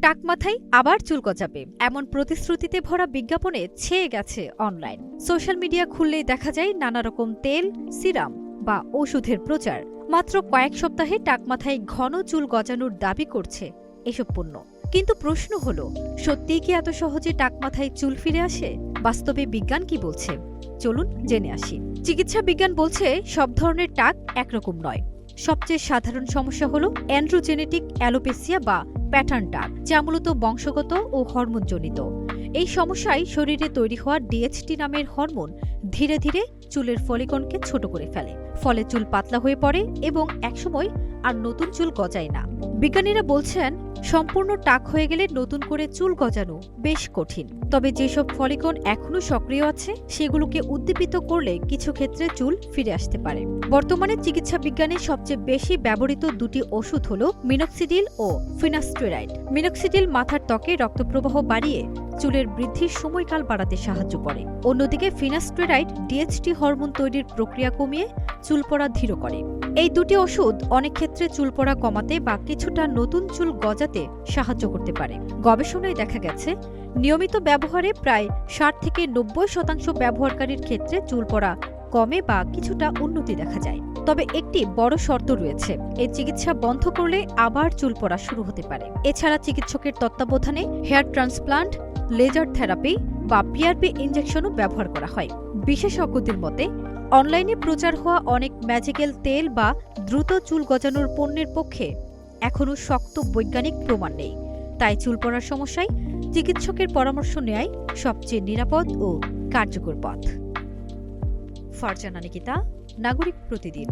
টাক মাথায় আবার চুল গজাবে এমন প্রতিশ্রুতিতে ভরা বিজ্ঞাপনে ছেয়ে গেছে অনলাইন। সোশ্যাল মিডিয়া খুললেই দেখা যায় নানা রকম তেল, সিরাম বা ওষুধের প্রচার। মাত্র কয়েক সপ্তাহে টাক মাথায় ঘন চুল গজানোর দাবি করছে এসব পণ্য। কিন্তু প্রশ্ন হলো, সত্যিই কি এত সহজে টাক মাথায় চুল ফিরে আসে? বাস্তবে বিজ্ঞান কি বলছে? চলুন জেনে আসি। চিকিৎসা বিজ্ঞান বলছে সব ধরনের টাক একরকম নয়। সবচেয়ে সাধারণ সমস্যা হলো অ্যান্ড্রোজেনেটিক অ্যালোপেসিয়া বা প্যাটার্ন টাক, যা মূলত বংশগত ও হরমোনজনিত। এই সমস্যায় শরীরে তৈরি হওয়া ডিএইচটি নামের হরমোন ধীরে ধীরে চুলের ফলিকনকে ছোট করে ফেলে। ফলে চুল পাতলা হয়ে পড়ে এবং একসময় আর নতুন চুল গজায় না। বিজ্ঞানীরা বলছেন, সম্পূর্ণ টাক হয়ে গেলে নতুন করে চুল গজানো বেশ কঠিন। তবে যেসব ফলিকন এখনো সক্রিয় আছে সেগুলোকে উদ্দীপিত করলে কিছু ক্ষেত্রে চুল ফিরে আসতে পারে। বর্তমানে চিকিৎসা বিজ্ঞানে সবচেয়ে বেশি ব্যবহৃত দুটি ওষুধ হল মিনক্সিডিল ও ফিনাস্টেরয়েড। মিনক্সিডিল মাথার ত্বকে রক্তপ্রবাহ বাড়িয়ে চুলের বৃদ্ধির সময়কাল বাড়াতে সাহায্য করে। অন্যদিকে ফিনাস্টেরয়েড ডিএইচটি হরমোন তৈরির প্রক্রিয়া কমিয়ে চুল পড়া ধীর করে। এই দুটি ওষুধ অনেক ক্ষেত্রে চুল পড়া কমাতে বা কিছুটা নতুন চুল গজাতে সাহায্য করতে পারে। গবেষণায় দেখা গেছে, নিয়মিত ব্যবহারে প্রায় 60 থেকে 90% ব্যবহারকারীর ক্ষেত্রে চুল পড়া কমে বা কিছুটা উন্নতি দেখা যায়। তবে একটি বড় শর্ত রয়েছে, এই চিকিৎসা বন্ধ করলে আবার চুল পড়া শুরু হতে পারে। এছাড়া চিকিৎসকের তত্ত্বাবধানে হেয়ার ট্রান্সপ্লান্ট, লেজার থেরাপি বা পিআরপি ইনজেকশনও ব্যবহার করা হয়। বিশেষজ্ঞদের মতে, অনলাইনে প্রচার হওয়া অনেক ম্যাজিক্যাল তেল বা দ্রুত চুল গজানোর পণ্যের পক্ষে এখনও শক্ত বৈজ্ঞানিক প্রমাণ নেই। তাই চুল পড়ার সমস্যায় চিকিৎসকের পরামর্শ নেয়াই সবচেয়ে নিরাপদ ও কার্যকর পথ। ফারজানা নিকিতা, নাগরিক প্রতিদিন।